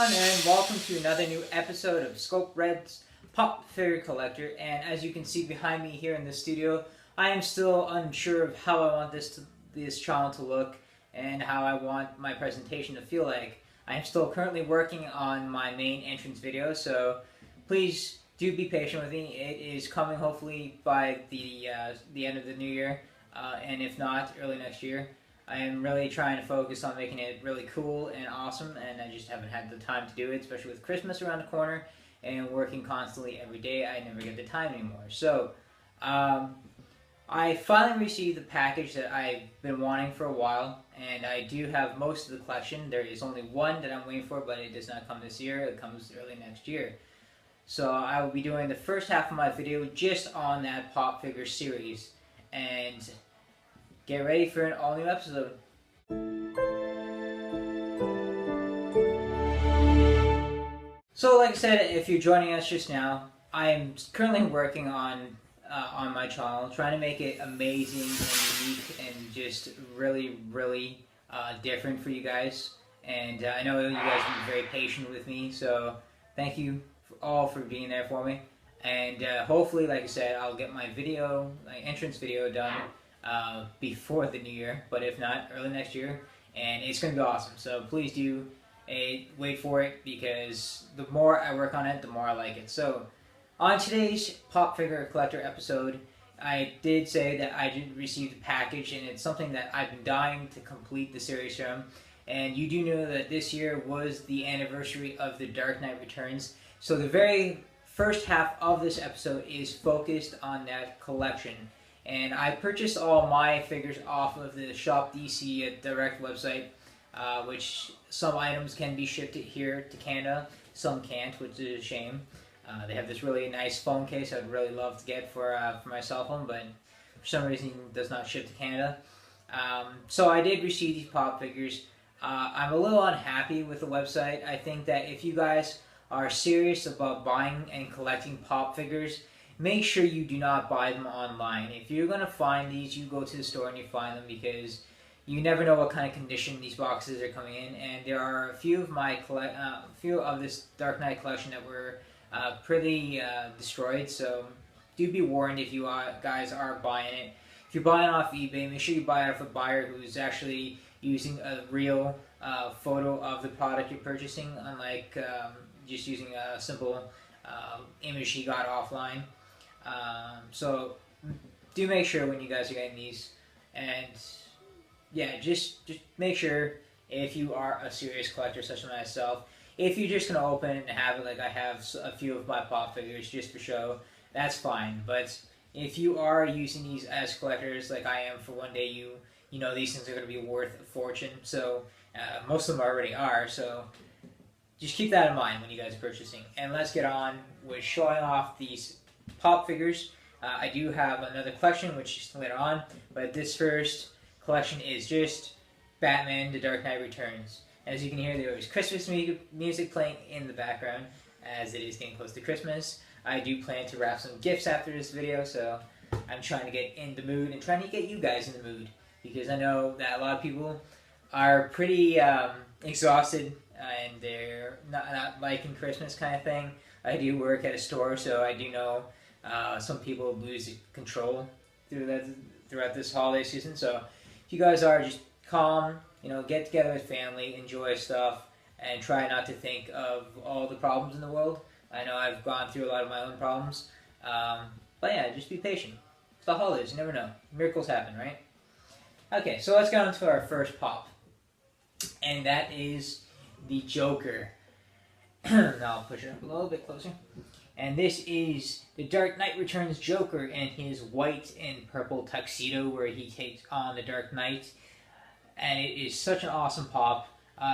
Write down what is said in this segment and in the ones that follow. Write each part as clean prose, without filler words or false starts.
everyone, and welcome to another new episode of Scope Red's Pop Figure Collector. And as you can see behind me here in the studio, I am still unsure of how I want this channel to look and how I want my presentation to feel like. I am still currently working on my main entrance video, so please do be patient with me. It is coming hopefully by the end of the new year, and if not, early next year. I am really trying to focus on making it really cool and awesome, and I just haven't had the time to do it, especially with Christmas around the corner and working constantly every day. I never get the time anymore. So, I finally received the package that I've been wanting for a while, and I do have most of the collection. There is only one that I'm waiting for, but it does not come this year. It comes early next year. So I will be doing the first half of my video just on that pop figure series, and get ready for an all-new episode. So, like I said, if you're joining us just now, I am currently working on my channel, trying to make it amazing and unique and just really, really different for you guys. And I know you guys have been very patient with me, so thank you all for being there for me. And hopefully, like I said, I'll get my entrance video done before the new year, but if not, early next year, and it's going to be awesome. So please do wait for it, because the more I work on it, the more I like it. So on today's Pop Figure Collector episode, I did say that I did receive the package, and it's something that I've been dying to complete the series from. And you do know that this year was the anniversary of The Dark Knight Returns, so the very first half of this episode is focused on that collection. And I purchased all my figures off of the Shop DC Direct website, which some items can be shipped here to Canada, some can't, which is a shame. They have this really nice phone case I'd really love to get for my cell phone, but for some reason it does not ship to Canada. So I did receive these pop figures. I'm a little unhappy with the website. I think that if you guys are serious about buying and collecting pop figures, make sure you do not buy them online. If you're going to find these, you go to the store and you find them, because you never know what kind of condition these boxes are coming in. And there are a few of this Dark Knight collection that were pretty destroyed, so do be warned if you guys are buying it. If you're buying off eBay, make sure you buy it off a buyer who's actually using a real photo of the product you're purchasing, unlike just using a simple image he got offline. So do make sure when you guys are getting these, and yeah, just make sure, if you are a serious collector such as myself, if you're just going to open it and have it like I have a few of my pop figures just for show, that's fine. But if you are using these as collectors like I am, for one day you know these things are going to be worth a fortune. So most of them already are, so just keep that in mind when you guys are purchasing. And let's get on with showing off these pop figures. I do have another collection, which is later on, but this first collection is just Batman: The Dark Knight Returns. As you can hear, there is Christmas music playing in the background, as it is getting close to Christmas. I do plan to wrap some gifts after this video, so I'm trying to get in the mood and trying to get you guys in the mood, because I know that a lot of people are pretty exhausted and they're not liking Christmas kind of thing. I do work at a store, so I do know some people lose control throughout this holiday season. So if you guys are just calm, get together with family, enjoy stuff, and try not to think of all the problems in the world. I know I've gone through a lot of my own problems, but yeah, just be patient. It's the holidays, you never know. Miracles happen, right? Okay, so let's get on to our first pop, and that is the Joker. Now I'll push it up a little bit closer. And this is The Dark Knight Returns Joker in his white and purple tuxedo, where he takes on the Dark Knight. And it is such an awesome pop.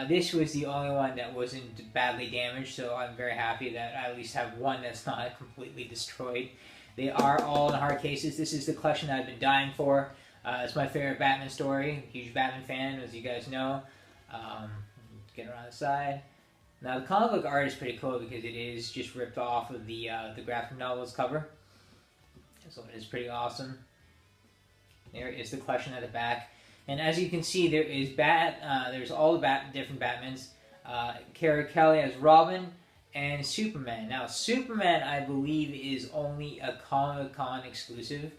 This was the only one that wasn't badly damaged, so I'm very happy that I at least have one that's not completely destroyed. They are all in hard cases. This is the collection that I've been dying for. It's my favorite Batman story. Huge Batman fan, as you guys know. Get around the side. Now the comic book art is pretty cool, because it is just ripped off of the graphic novel's cover. So it is pretty awesome. There is the collection at the back. And as you can see, there is there's all the different Batmans. Cara Kelly as Robin, and Superman. Now, Superman, I believe, is only a Comic-Con exclusive,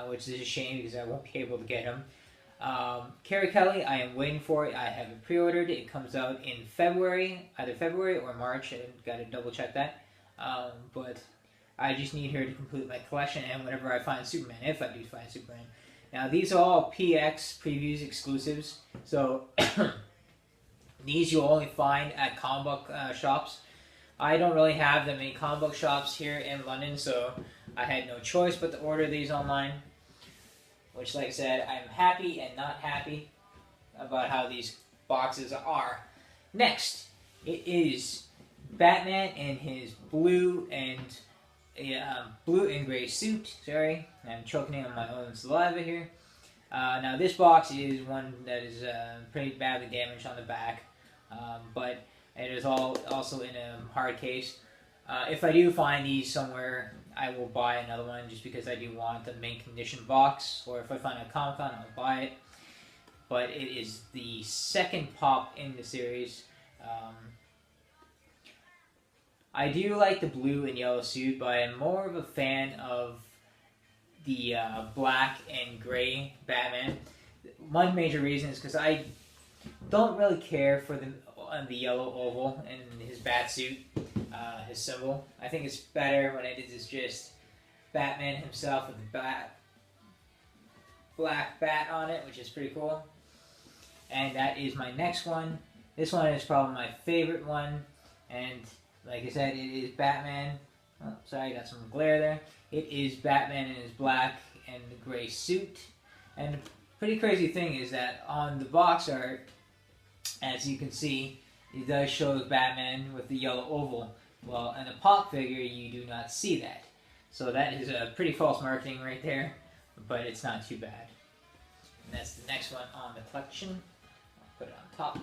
which is a shame because I won't be able to get him. Cara Kelly, I am waiting for it. I have it pre-ordered. It comes out in February, either February or March. I got to double check that. But I just need her to complete my collection, and whenever I find Superman, if I do find Superman. Now, these are all PX Previews exclusives, so these you'll only find at comic book shops. I don't really have that many comic book shops here in London, so I had no choice but to order these online. Which, like I said, I'm happy and not happy about how these boxes are. Next, it is Batman in his blue and gray suit. Sorry, I'm choking on my own saliva here. Now, this box is one that is pretty badly damaged on the back, but it is also in a hard case. If I do find these somewhere, I will buy another one just because I do want the mint condition box, or if I find a Comic-Con, I'll buy it. But it is the second pop in the series. I do like the blue and yellow suit, but I'm more of a fan of the black and gray Batman. One major reason is because I don't really care for the yellow oval in his bat suit, his symbol. I think it's better when it is just Batman himself with the black bat on it, which is pretty cool. And that is my next one. This one is probably my favorite one, and like I said, it is Batman. Oh, sorry, I got some glare there. It is Batman in his black and the gray suit. And the pretty crazy thing is that on the box art, as you can see, it does show Batman with the yellow oval. Well, in the pop figure, you do not see that. So that is a pretty false marketing right there, but it's not too bad. And that's the next one on the collection. I'll put it on top.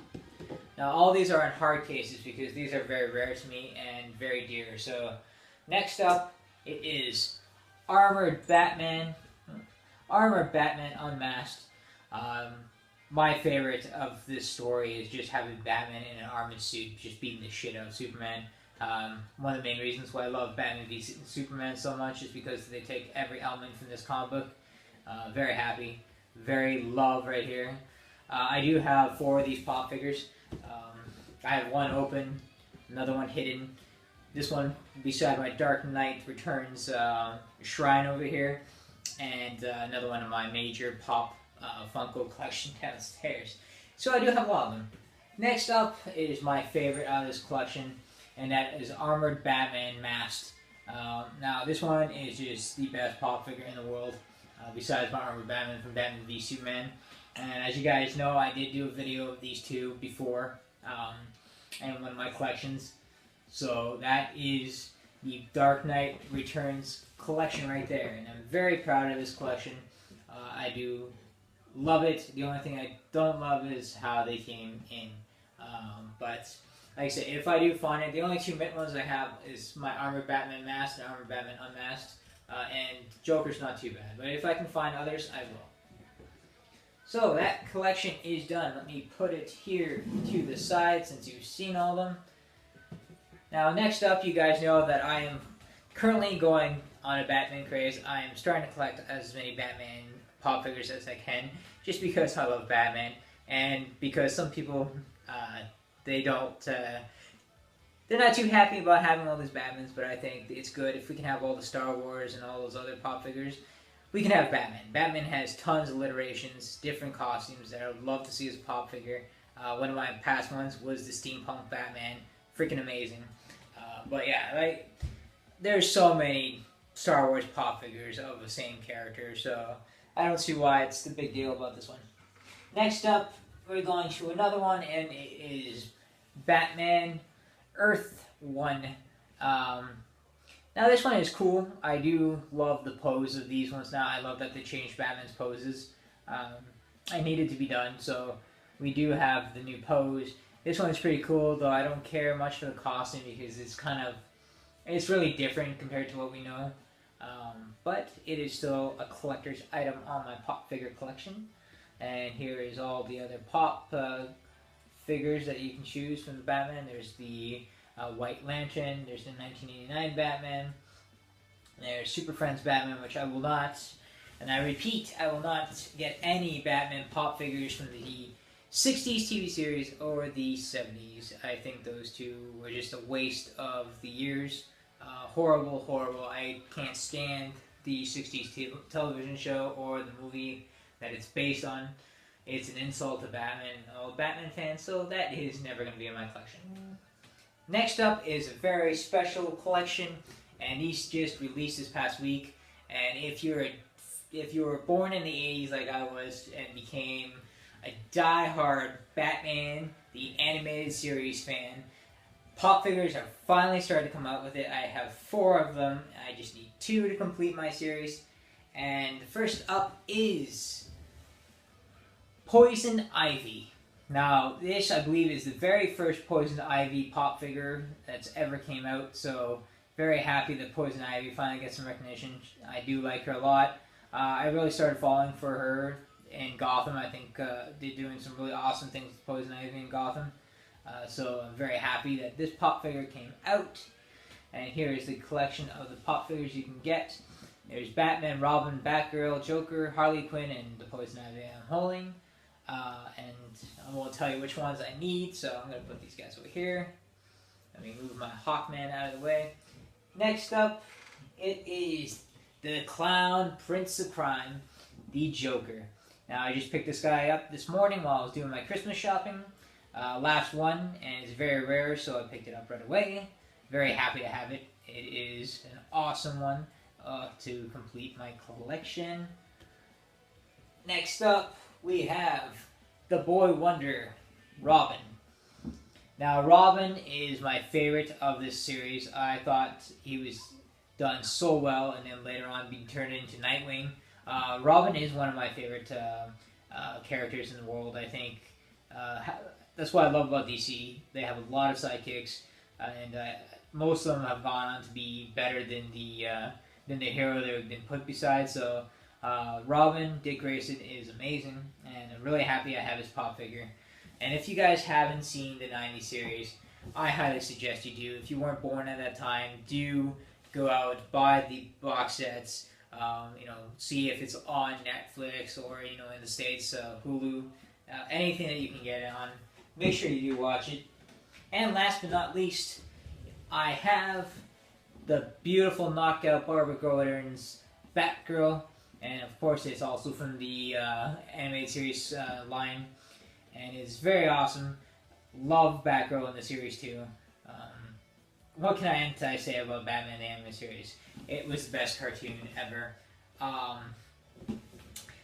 Now, all these are in hard cases because these are very rare to me and very dear. So, next up, it is Armored Batman. Armored Batman Unmasked. My favorite of this story is just having Batman in an armored suit just beating the shit out of Superman. One of the main reasons why I love Batman v Superman so much is because they take every element from this comic book. Very happy. Very love right here. I do have 4 of these pop figures. I have one open, another one hidden. This one beside my Dark Knight Returns shrine over here, and another one of my major pop Funko collection downstairs. So I do have a lot of them. Next up is my favorite out of this collection, and that is Armored Batman Masked. Now this one is just the best pop figure in the world, besides my Armored Batman from Batman v Superman. And as you guys know, I did do a video of these two before, in one of my collections. So that is the Dark Knight Returns collection right there, and I'm very proud of this collection. I do love it. The only thing I don't love is how they came in. But like I said, if I do find it, the only 2 mint ones I have is my Armored Batman Masked and Armored Batman Unmasked, and Joker's not too bad. But if I can find others, I will. So that collection is done. Let me put it here to the side since you've seen all of them. Now next up, you guys know that I am currently going on a Batman craze. I am starting to collect as many Batman pop figures as I can, just because I love Batman, and because some people, they're not too happy about having all these Batmans, but I think it's good if we can have all the Star Wars and all those other pop figures. We can have Batman. Batman has tons of alliterations, different costumes that I would love to see as a pop figure. One of my past ones was the Steampunk Batman. Freaking amazing. But yeah, there's so many Star Wars pop figures of the same character, so I don't see why it's the big deal about this one. Next up, we're going to another one, and it is Batman Earth 1. Now this one is cool. I do love the pose of these ones now. I love that they changed Batman's poses. I needed to be done, so we do have the new pose. This one's pretty cool, though I don't care much for the costume because it's really different compared to what we know. But it is still a collector's item on my pop figure collection. And here is all the other pop figures that you can choose from the Batman. There's the White Lantern, there's the 1989 Batman, there's Super Friends Batman, which I will not, and I repeat, I will not get any Batman pop figures from the 60s TV series or the 70s. I think those two were just a waste of the years. Horrible, horrible. I can't stand the 60s television show or the movie that it's based on. It's an insult to Batman and all Batman fans, so that is never going to be in my collection. Next up is a very special collection, and these just released this past week. And if you were born in the 80s like I was and became a die-hard Batman, the animated series fan, pop figures are finally starting to come out with it. I have 4 of them. I just need 2 to complete my series. And the first up is Poison Ivy. Now, this, I believe, is the very first Poison Ivy pop figure that's ever came out, so very happy that Poison Ivy finally gets some recognition. I do like her a lot. I really started falling for her in Gotham. I think they're doing some really awesome things with Poison Ivy in Gotham. So I'm very happy that this pop figure came out. And here is the collection of the pop figures you can get. There's Batman, Robin, Batgirl, Joker, Harley Quinn, and the Poison Ivy I'm holding. And I won't tell you which ones I need, so I'm going to put these guys over here. Let me move my Hawkman out of the way. Next up, it is the Clown Prince of Crime, the Joker. Now, I just picked this guy up this morning while I was doing my Christmas shopping. Last one, and it's very rare, so I picked it up right away. Very happy to have it. It is an awesome one to complete my collection. Next up, we have the Boy Wonder, Robin. Now, Robin is my favorite of this series. I thought he was done so well, and then later on being turned into Nightwing. Robin is one of my favorite characters in the world, I think. That's what I love about DC. They have a lot of sidekicks, and most of them have gone on to be better than the hero they've been put beside. So Robin, Dick Grayson is amazing, and I'm really happy I have his pop figure. And if you guys haven't seen the 90s series, I highly suggest you do. If you weren't born at that time, do go out, buy the box sets, see if it's on Netflix or, in the States, Hulu, anything that you can get it on. Make sure you do watch it. And last but not least, I have the beautiful knockout Barbara Gordon's Batgirl. And of course, it's also from the animated series line. And it's very awesome. Love Batgirl in the series too. What can I say about Batman the Animated Series? It was the best cartoon ever.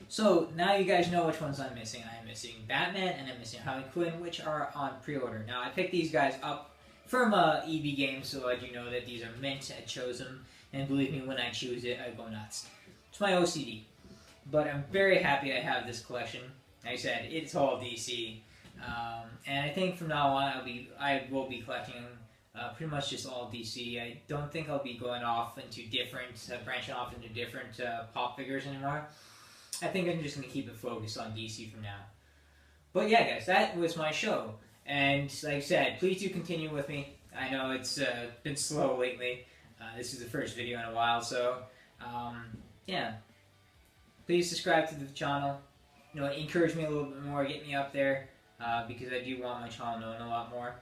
So now you guys know which ones I'm missing. I'm missing Batman and I'm missing Harley Quinn, which are on pre-order. Now I picked these guys up from EB Games, so I do know that these are mint. I chose them, and believe me, when I choose it, I go nuts. It's my OCD. But I'm very happy I have this collection. Like I said, it's all DC. And I think from now on, I will be collecting pretty much just all DC. I don't think I'll be going off into branching off into different pop figures anymore. I think I'm just going to keep it focused on DC from now. But yeah, guys, that was my show. And like I said, please do continue with me. I know it's been slow lately. This is the first video in a while, so yeah. Please subscribe to the channel. Encourage me a little bit more, get me up there, because I do want my channel known a lot more.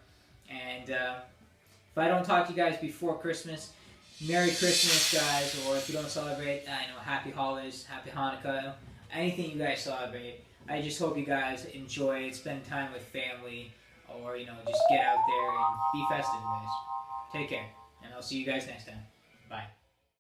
And if I don't talk to you guys before Christmas, Merry Christmas, guys, or if you don't celebrate, Happy Holidays, Happy Hanukkah, anything you guys celebrate. I just hope you guys enjoy it, spend time with family, or, just get out there and be festive, guys. Take care, and I'll see you guys next time. Bye.